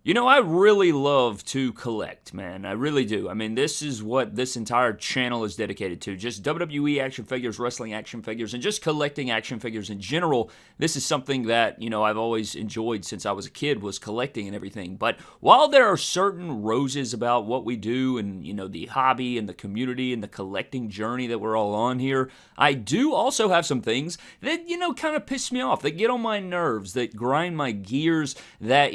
You know, I really love to collect, man. I really do. I mean, this is what this entire channel is dedicated to. Just WWE action figures, wrestling action figures, and just collecting action figures in general. This is something that, I've always enjoyed since I was a kid, was collecting and everything. But while there are certain roses about what we do and, the hobby and the community and the collecting journey that we're all on here, I do also have some things that, kind of piss me off, that get on my nerves, that grind my gears, that,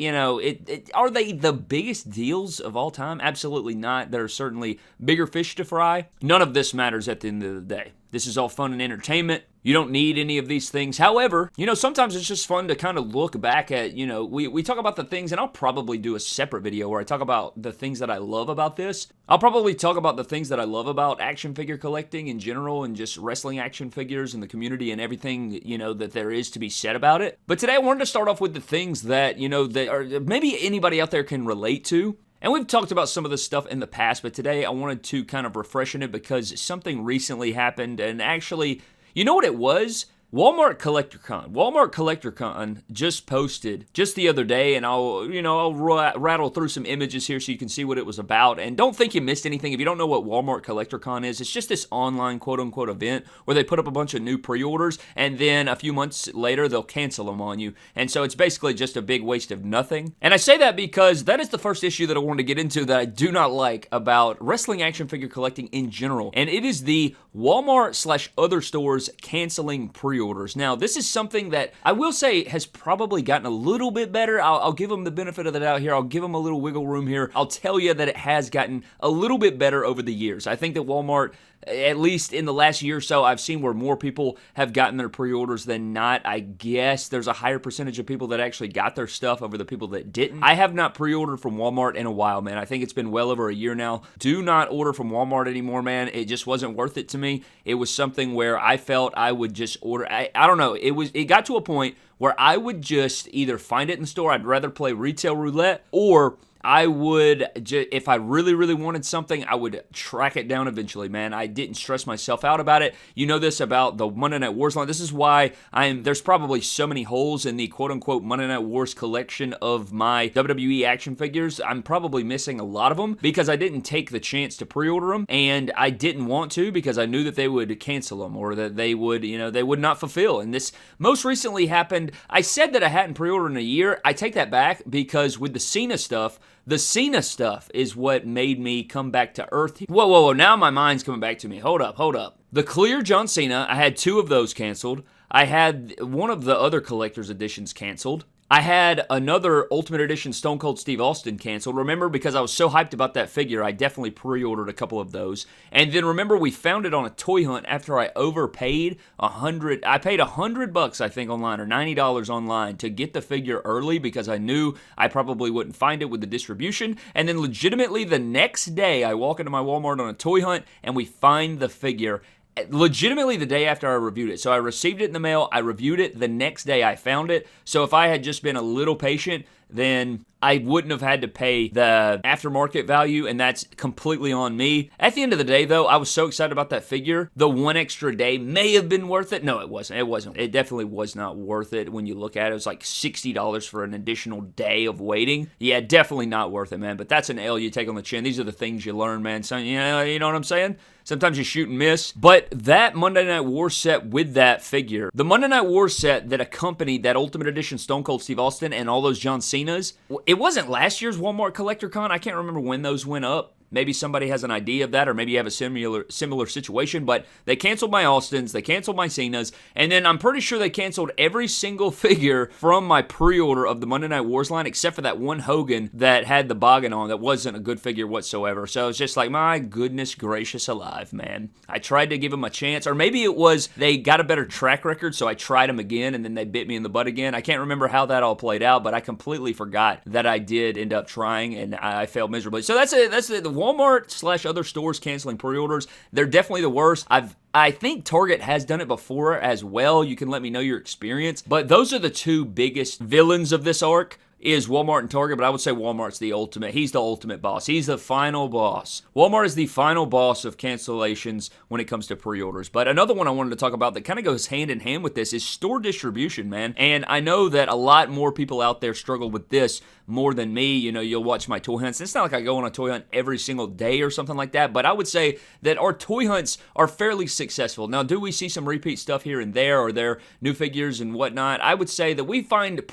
are they the biggest deals of all time? Absolutely not. There are certainly bigger fish to fry. None of this matters at the end of the day. This is all fun and entertainment. You don't need any of these things. However, sometimes it's just fun to kind of look back at, we talk about the things, and I'll probably do a separate video where I talk about the things that I love about this. I'll probably talk about the things that I love about action figure collecting in general and just wrestling action figures and the community and everything, that there is to be said about it. But today I wanted to start off with the things that, that are maybe anybody out there can relate to. And we've talked about some of this stuff in the past, but today I wanted to kind of refresh on it because something recently happened, and actually, you know what it was? Walmart Collector Con just posted just the other day, and I'll rattle through some images here so you can see what it was about. And don't think you missed anything. If you don't know what Walmart Collector Con is, it's just this online quote-unquote event where they put up a bunch of new pre-orders, and then a few months later, they'll cancel them on you. And so it's basically just a big waste of nothing. And I say that because that is the first issue that I wanted to get into that I do not like about wrestling action figure collecting in general. And it is the Walmart/other stores canceling pre-orders. Now, this is something that I will say has probably gotten a little bit better. I'll give them the benefit of the doubt here. I'll give them a little wiggle room here. I'll tell you that it has gotten a little bit better over the years. I think that Walmart, at least in the last year or so, I've seen where more people have gotten their pre-orders than not. I guess there's a higher percentage of people that actually got their stuff over the people that didn't. I have not pre-ordered from Walmart in a while, man. I think it's been well over a year now. Do not order from Walmart anymore, man. It just wasn't worth it to me. It was something where I felt I would just order. I don't know. It got to a point where I would just either find it in the store. I'd rather play retail roulette, or I would, if I really, really wanted something, I would track it down eventually, man. I didn't stress myself out about it. You know this about the Monday Night Wars line. This is why there's probably so many holes in the quote-unquote Monday Night Wars collection of my WWE action figures. I'm probably missing a lot of them because I didn't take the chance to pre-order them, and I didn't want to because I knew that they would cancel them or that they would, they would not fulfill. And this most recently happened. I said that I hadn't pre-ordered in a year. I take that back because with the Cena stuff, the Cena stuff is what made me come back to earth. Whoa, now my mind's coming back to me. Hold up. The clear John Cena, I had 2 of those canceled. I had one of the other collector's editions canceled. I had another Ultimate Edition Stone Cold Steve Austin canceled. Remember, because I was so hyped about that figure, I definitely pre-ordered a couple of those. And then remember, we found it on a toy hunt after I overpaid $100. I paid $100, I think, online, or $90 online to get the figure early because I knew I probably wouldn't find it with the distribution. And then legitimately the next day, I walk into my Walmart on a toy hunt and we find the figure legitimately the day after I reviewed it. So I received it in the mail, I reviewed it, the next day I found it. So if I had just been a little patient, then I wouldn't have had to pay the aftermarket value, and that's completely on me. At the end of the day, though, I was so excited about that figure. The one extra day may have been worth it. No, it wasn't. It definitely was not worth it when you look at it. It was like $60 for an additional day of waiting. Yeah, definitely not worth it, man. But that's an L you take on the chin. These are the things you learn, man. So, you know what I'm saying? Sometimes you shoot and miss. But that Monday Night War set with that figure, the Monday Night War set that accompanied that Ultimate Edition Stone Cold Steve Austin and all those John Cena's, it wasn't last year's Walmart Collector Con. I can't remember when those went up. Maybe somebody has an idea of that, or maybe you have a similar situation, but they canceled my Austins, they canceled my Cenas, and then I'm pretty sure they canceled every single figure from my pre-order of the Monday Night Wars line, except for that one Hogan that had the boggin on that wasn't a good figure whatsoever. So it's just like, my goodness gracious alive, man. I tried to give them a chance, or maybe it was they got a better track record, so I tried them again, and then they bit me in the butt again. I can't remember how that all played out, but I completely forgot that I did end up trying, and I failed miserably. So that's it. That's the Walmart/other stores canceling pre-orders. They're definitely the worst. I think Target has done it before as well. You can let me know your experience. But those are the 2 biggest villains of this arc. is Walmart and Target, but I would say Walmart's the ultimate. He's the ultimate boss. He's the final boss. Walmart is the final boss of cancellations when it comes to pre-orders. But another one I wanted to talk about that kind of goes hand in hand with this is store distribution, man. And I know that a lot more people out there struggle with this more than me. You know, you'll watch my toy hunts. It's not like I go on a toy hunt every single day or something like that, but I would say that our toy hunts are fairly successful. Now, do we see some repeat stuff here and there? Are there new figures and whatnot? I would say that we find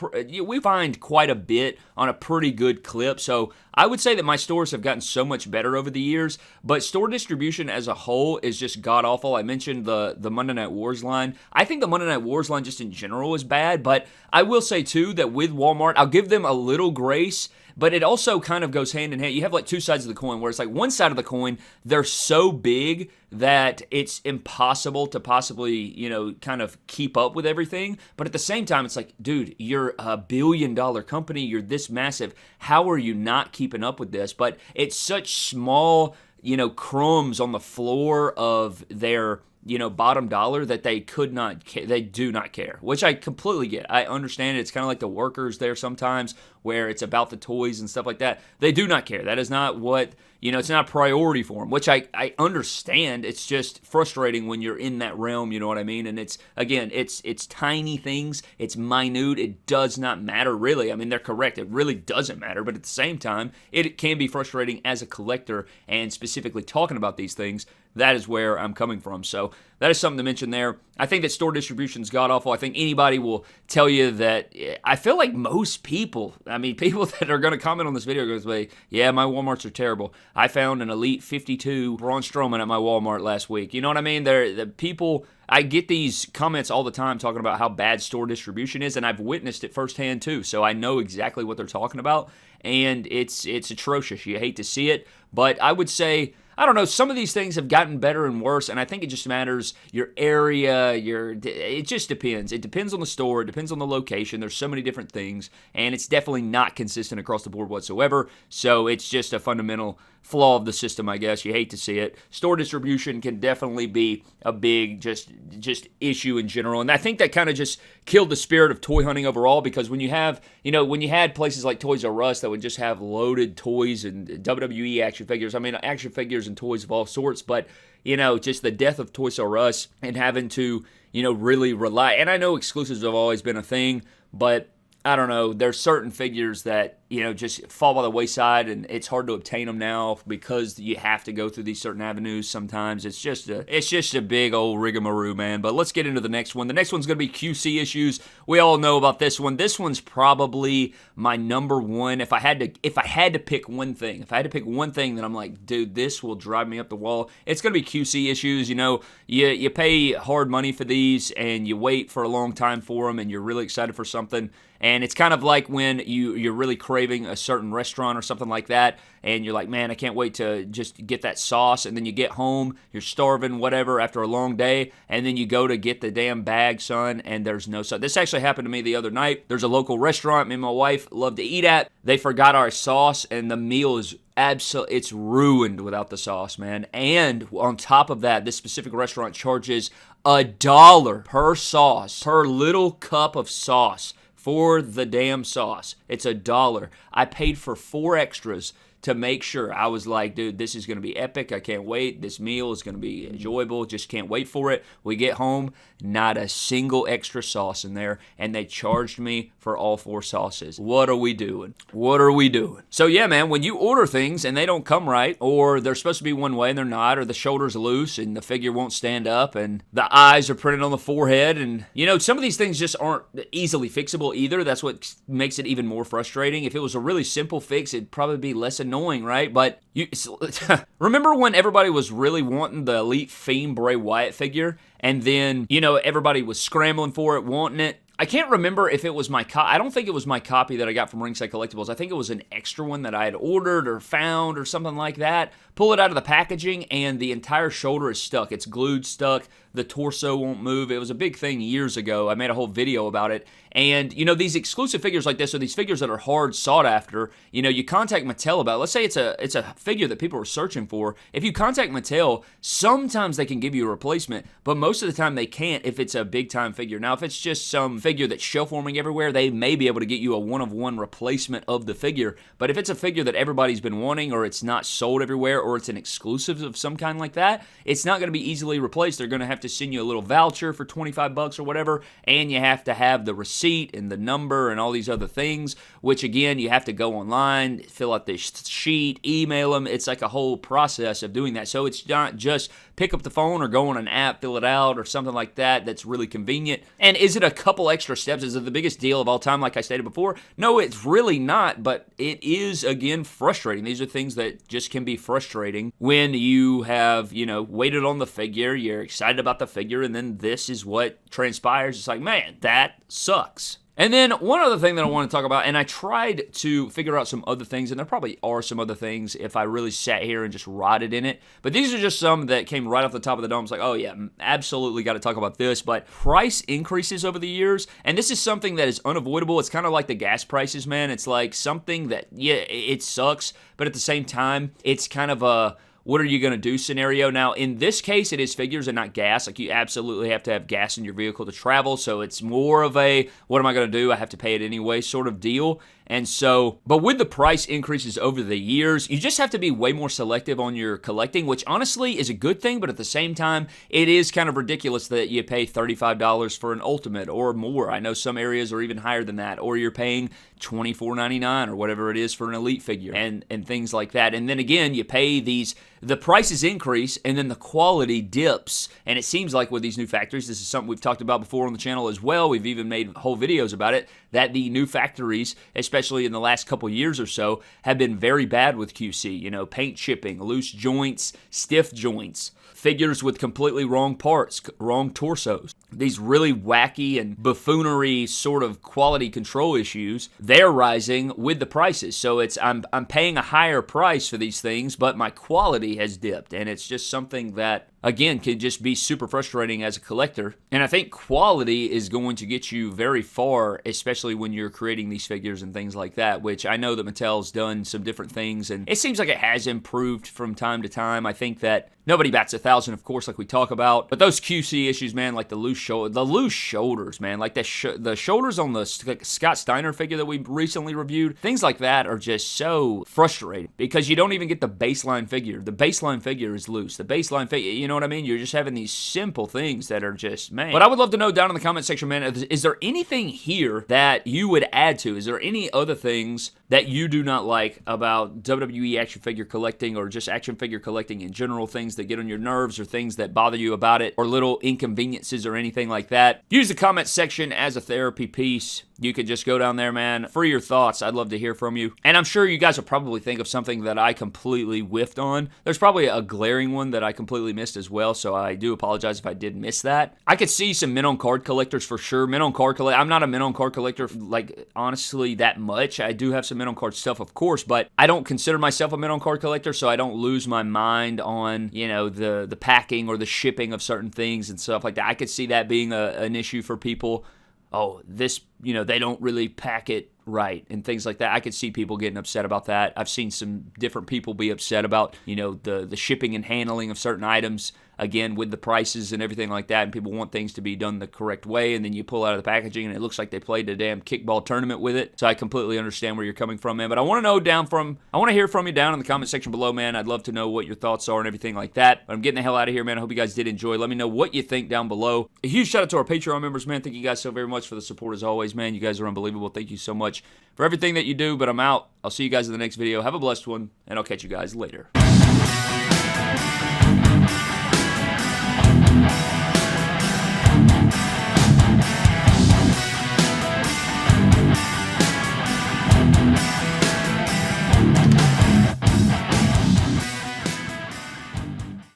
quite a bit on a pretty good clip. So I would say that my stores have gotten so much better over the years, but store distribution as a whole is just god-awful. I mentioned the Monday Night Wars line. I think the Monday Night Wars line just in general is bad, but I will say too that with Walmart, I'll give them a little grace, but it also kind of goes hand in hand. You have like two sides of the coin where it's like one side of the coin, they're so big that it's impossible to possibly, you know, kind of keep up with everything. But at the same time, it's like, dude, you're a $1 billion company. You're this massive. How are you not keeping up with this? But it's such small, you know, crumbs on the floor of their, you know, bottom dollar that they do not care, which I completely get. I understand it. It's kind of like the workers there sometimes where it's about the toys and stuff like that. They do not care. That is not what, you know, it's not a priority for them, which I understand. It's just frustrating when you're in that realm, you know what I mean? And it's, again, it's tiny things. It's minute. It does not matter, really. I mean, they're correct. It really doesn't matter. But at the same time, it can be frustrating as a collector, and specifically talking about these things, that is where I'm coming from. So that is something to mention there. I think that store distribution is god-awful. I think anybody will tell you that. I feel like most people, I mean, people that are going to comment on this video are going to say, yeah, my Walmarts are terrible. I found an Elite 52 Braun Strowman at my Walmart last week. You know what I mean? The people, I get these comments all the time talking about how bad store distribution is, and I've witnessed it firsthand too, so I know exactly what they're talking about, and it's atrocious. You hate to see it, but I would say, I don't know, some of these things have gotten better and worse, and I think it just matters your area, it just depends. It depends on the store, it depends on the location. There's so many different things, and it's definitely not consistent across the board whatsoever, so it's just a fundamental flaw of the system, I guess. You hate to see it. Store distribution can definitely be a big just issue in general, and I think that kind of just killed the spirit of toy hunting overall, because when you have, you know, when you had places like Toys R Us that would just have loaded toys and WWE action figures, I mean, action figures and toys of all sorts, but, you know, just the death of Toys R Us and having to, you know, really rely, and I know exclusives have always been a thing, but I don't know, there's certain figures that, you know, just fall by the wayside, and it's hard to obtain them now because you have to go through these certain avenues sometimes. It's just a big old rigmarole, man. But let's get into the next one. The next one's going to be QC issues. We all know about this one. This one's probably my number one. If I had to pick one thing, that I'm like, dude, this will drive me up the wall, it's going to be QC issues. You know, you pay hard money for these, and you wait for a long time for them, and you're really excited for something. And it's kind of like when you're really craving a certain restaurant or something like that, and you're like, man, I can't wait to just get that sauce, and then you get home, you're starving, whatever, after a long day, and then you go to get the damn bag, son, and there's no sauce. This actually happened to me the other night. There's a local restaurant me and my wife love to eat at. They forgot our sauce, and the meal is it's ruined without the sauce, man. And on top of that, this specific restaurant charges $1 per sauce, per little cup of sauce. For the damn sauce. It's $1. I paid for 4 extras to make sure. I was like, dude, this is going to be epic. I can't wait. This meal is going to be enjoyable. Just can't wait for it. We get home, not a single extra sauce in there, and they charged me for all 4 sauces. What are we doing? So yeah, man, when you order things and they don't come right, or they're supposed to be one way and they're not, or the shoulder's loose and the figure won't stand up and the eyes are printed on the forehead, and, you know, some of these things just aren't easily fixable either. That's what makes it even more frustrating. If it was a really simple fix, it'd probably be less annoying, right? But remember when everybody was really wanting the Elite Fiend Bray Wyatt figure, and then, you know, everybody was scrambling for it, wanting it? I can't remember if it was I don't think it was my copy that I got from Ringside Collectibles. I think it was an extra one that I had ordered or found or something like that. Pull it out of the packaging, and the entire shoulder is stuck. It's glued, stuck. the torso won't move. It was a big thing years ago. I made a whole video about it. And, you know, these exclusive figures like this, or these figures that are hard sought after, you know, you contact Mattel about it. Let's say it's a figure that people are searching for. If you contact Mattel, sometimes they can give you a replacement, but most of the time they can't if it's a big-time figure. Now, if it's just some figure that's shelf-warming everywhere, they may be able to get you a one-of-one replacement of the figure. But if it's a figure that everybody's been wanting, or it's not sold everywhere, or it's an exclusive of some kind like that, it's not going to be easily replaced. They're going to have to send you a little voucher for 25 bucks or whatever, and you have to have the receipt and the number and all these other things, which again, you have to go online, fill out this sheet, email them. It's like a whole process of doing that. So it's not just pick up the phone or go on an app, fill it out, or something like that that's really convenient. And is it a couple extra steps? Is it the biggest deal of all time, like I stated before? No, it's really not, but it is, again, frustrating. These are things that just can be frustrating when you have, you know, waited on the figure, you're excited about the figure, and then this is what transpires. It's like, man, that sucks. And then one other thing that I want to talk about, and I tried to figure out some other things, and there probably are some other things if I really sat here and just rotted in it, but these are just some that came right off the top of the dome. It's like, oh yeah, absolutely got to talk about this. But price increases over the years, and this is something that is unavoidable. It's kind of like the gas prices, man. It's like something that, yeah, it sucks, but at the same time, it's kind of a what are you going to do scenario. Now, in this case, it is figures and not gas. Like, you absolutely have to have gas in your vehicle to travel, so it's more of a, what am I going to do? I have to pay it anyway sort of deal. And so, but with the price increases over the years, you just have to be way more selective on your collecting, which honestly is a good thing, but at the same time, it is kind of ridiculous that you pay $35 for an Ultimate or more. I know some areas are even higher than that, or you're paying $24.99 or whatever it is for an Elite figure and things like that. And then again, you pay these, the prices increase and then the quality dips. And it seems like with these new factories, this is something we've talked about before on the channel as well. We've even made whole videos about it, that the new factories, especially in the last couple years or so, have been very bad with QC. You know, paint chipping, loose joints, stiff joints, figures with completely wrong parts, wrong torsos. These really wacky and buffoonery sort of quality control issues, they're rising with the prices. So it's I'm paying a higher price for these things, but my quality has dipped. And it's just something that, again, can just be super frustrating as a collector. And I think quality is going to get you very far, especially when you're creating these figures and things like that, which I know that Mattel's done some different things, and it seems like it has improved from time to time. I think that nobody bats 1,000, of course, like we talk about, but those QC issues, man, like the loose shoulders, man, like the shoulders on the Scott Steiner figure that we recently reviewed, things like that are just so frustrating because you don't even get the baseline figure. The baseline figure is loose. The baseline figure, you know what I mean? You're just having these simple things that are just, man. But I would love to know down in the comment section, man, is there anything here that you would add to? Is there any other things that you do not like about WWE action figure collecting, or just action figure collecting in general, things that get on your nerves or things that bother you about it, or little inconveniences or anything like that? Use the comment section as a therapy piece. You could just go down there, man. Free your thoughts. I'd love to hear from you. And I'm sure you guys will probably think of something that I completely whiffed on. There's probably a glaring one that I completely missed as well, so I do apologize if I did miss that. I could see some mint on card collectors for sure. Mint on card collector. I'm not a mint on card collector, like, honestly, that much. I do have some mint on card stuff, of course, but I don't consider myself a mint on card collector, so I don't lose my mind on, you know, the packing or the shipping of certain things and stuff like that. I could see that being an issue for people. Oh, this, you know, they don't really pack it right and things like that. I could see people getting upset about that. I've seen some different people be upset about, you know, the shipping and handling of certain items, again, with the prices and everything like that, and people want things to be done the correct way, and then you pull out of the packaging and it looks like they played a damn kickball tournament with it. So I completely understand where you're coming from, man. But I want to hear from you down in the comment section below, man. I'd love to know what your thoughts are and everything like that. But I'm getting the hell out of here, man. I hope you guys did enjoy. Let me know what you think down below. A huge shout out to our Patreon members, man. Thank you guys so very much for the support as always, man. You guys are unbelievable. Thank you so much for everything that you do. But I'm out. I'll see you guys in the next video. Have a blessed one, and I'll catch you guys later.